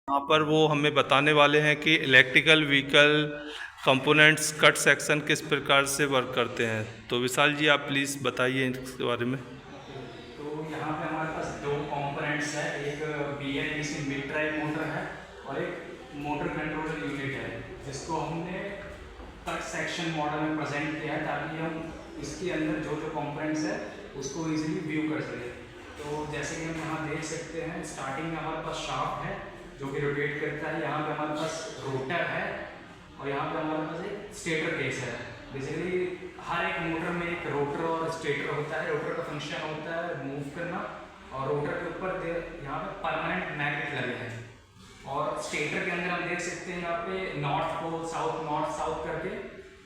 यहाँ पर वो हमें बताने वाले हैं कि electrical vehicle components cut section किस प्रकार से वर्क करते हैं। तो विशाल जी आप प्लीज़ बताइए इसके बारे में। ओके, तो यहाँ पे हमारे पास दो कंपोनेंट्स है, एक BLDC मिड ड्राइव मोटर है और एक मोटर कंट्रोलर यूनिट है, जिसको हमने कट सेक्शन मॉडल में प्रेजेंट किया है ताकि हम इसके अंदर जो जो कंपोनेंट्स है उसको इजीली व्यू कर सकें। तो जैसे कि हम यहाँ देख सकते हैं, स्टार्टिंग में हमारे पास शाफ्ट है जो कि रोटेट करता है, यहाँ पे हमारे पास रोटर है और यहाँ पे हमारे पास एक स्टेटर केस है। बेसिकली हर एक मोटर में एक रोटर और स्टेटर होता है। रोटर का फंक्शन होता है मूव करना और रोटर के ऊपर यहाँ पे परमानेंट मैग्नेट लगे हैं और स्टेटर के अंदर हम देख सकते हैं यहाँ पे नॉर्थ साउथ करके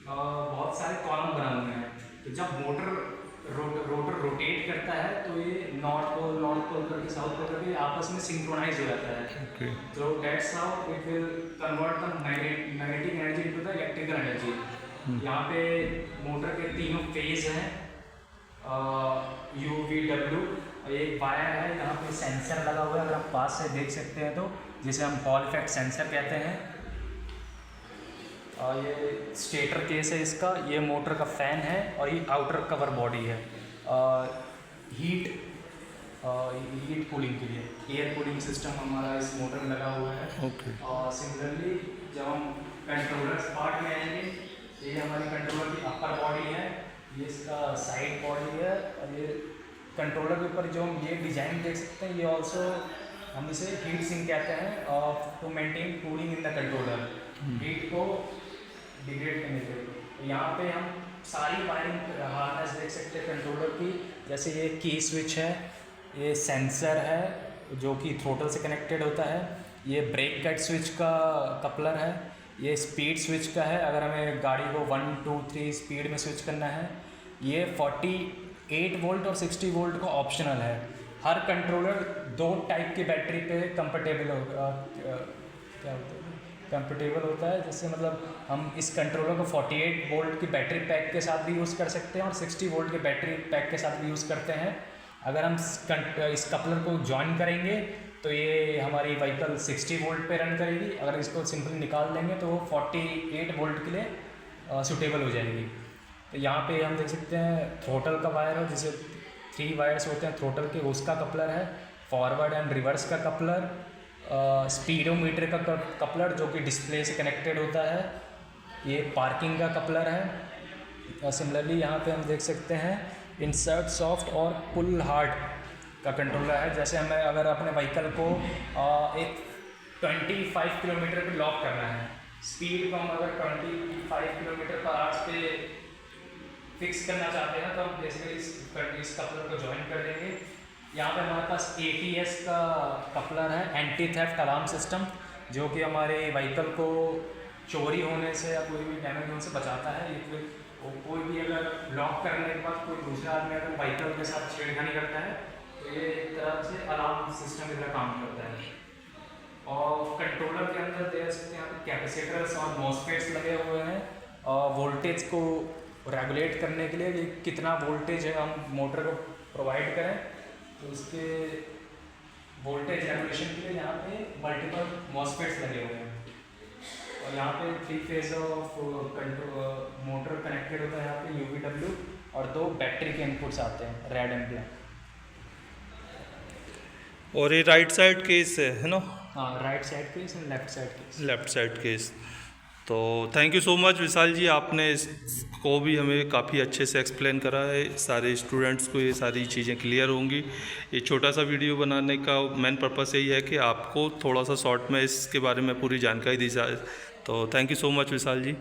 बहुत सारे कॉलम बना हुए हैं। तो जब रोटर रोटेट करता है तो ये नॉर्थ पोल करके साउथ पोल करके आपस में सिंक्रोनाइज हो जाता है। तो that's how it will convert the magnetic energy into the electrical energy. यहाँ पे मोटर के तीनों फेज हैं, UVW, एक वायर है, यहाँ पे सेंसर लगा हुआ है, अगर आप पास से देख सकते हैं तो, जिसे हम हॉल इफेक्ट सेंसर कहते हैं। ये स्टेटर केस है इसका, ये मोटर का फैन है और ये आउटर कवर बॉडी है हीट कूलिंग के लिए। एयर कूलिंग सिस्टम हमारा इस मोटर में लगा हुआ है। और सिमिलरली जब हम कंट्रोलर पार्ट में आएंगे, ये हमारी कंट्रोलर की अपर बॉडी है, ये इसका साइड बॉडी है और ये कंट्रोलर के ऊपर जो हम ये डिज़ाइन देख सकते हैं, ये ऑल्सो हम इसे हीट सिंक कहते हैं to maintain cooling in the controller, heat को डिग्रेड करने के लिए। तो यहाँ पे हम सारी वायरिंग हार्नेस देख सकते हैं कंट्रोलर की। जैसे ये की स्विच है, ये सेंसर है जो कि थ्रोटल से कनेक्टेड होता है, ये ब्रेक कट स्विच का कपलर है, ये स्पीड स्विच का है अगर हमें गाड़ी को 1, 2, 3 स्पीड में स्विच करना है। ये 48 वोल्ट और 60 वोल्ट का ऑप्शनल है। हर कंट्रोलर दो टाइप की बैटरी पे कंफर्टेबल होता है, जिससे मतलब हम इस कंट्रोलर को 48 वोल्ट की बैटरी पैक के साथ भी यूज़ कर सकते हैं और 60 वोल्ट के बैटरी पैक के साथ भी यूज़ करते हैं। अगर हम इस कपलर को ज्वाइन करेंगे तो ये हमारी व्हीकल 60 वोल्ट पे रन करेगी, अगर इसको सिंपली निकाल देंगे तो वो 48 वोल्ट के लिए सूटेबल हो जाएगी। तो यहाँ पे हम देख सकते हैं थ्रोटल का वायर है, जिसे 3 वायर्स होते हैं थ्रोटल के, उसका कपलर है, फॉरवर्ड एंड रिवर्स का कपलर, स्पीडोमीटर का कपलर जो कि डिस्प्ले से कनेक्टेड होता है, ये पार्किंग का कपलर है। और सिमिलरली यहाँ पे हम देख सकते हैं इंसर्ट सॉफ्ट और पुल हार्ड का कंट्रोलर है। जैसे हमें अगर अपने व्हीकल को एक 25 किलोमीटर पे लॉक करना है, स्पीड को हम अगर 25 किलोमीटर पर आवर्स पे फिक्स करना चाहते हैं, तो हम बेसिकली इस कपलर को ज्वाइन कर देंगे। यहाँ पे हमारे पास ATS का कपलर है, एंटी थेफ्ट अलार्म सिस्टम, जो कि हमारे व्हीकल को चोरी होने से या कोई भी डैमेज होने से बचाता है। ये फिर कोई भी अगर लॉक करने के बाद कोई दूसरा आदमी अगर व्हीकल के साथ छेड़खानी करता है तो ये एक तरह से अलार्म सिस्टम की तरह काम करता है। और कंट्रोलर के अंदर देख सकते हैं कैपेसिटर्स और मॉसफेट्स लगे हुए हैं वोल्टेज को रेगुलेट करने के लिए कि कितना वोल्टेज है हम मोटर को प्रोवाइड करें। तो उसके वोल्टेज रेगुलेशन के लिए यहाँ पे मल्टीपल मॉसफेट्स लगे हुए हैं और यहाँ पे 3 फेज ऑफ मोटर कनेक्टेड होता है। यहाँ पे UVW और 2 बैटरी के इनपुट्स आते हैं, रेड एंड ब्लैक। और ये राइट साइड केस है ना? हाँ, राइट साइड केस और लेफ्ट साइड केस। तो thank you so much Vishal जी, आपने इसको भी हमें काफ़ी अच्छे से एक्सप्लेन करा है। सारे स्टूडेंट्स को ये सारी चीज़ें क्लियर होंगी। ये छोटा सा वीडियो बनाने का मेन पर्पस यही है कि आपको थोड़ा सा शॉर्ट में इसके बारे में पूरी जानकारी दी जाए। तो thank you so much Vishal ji.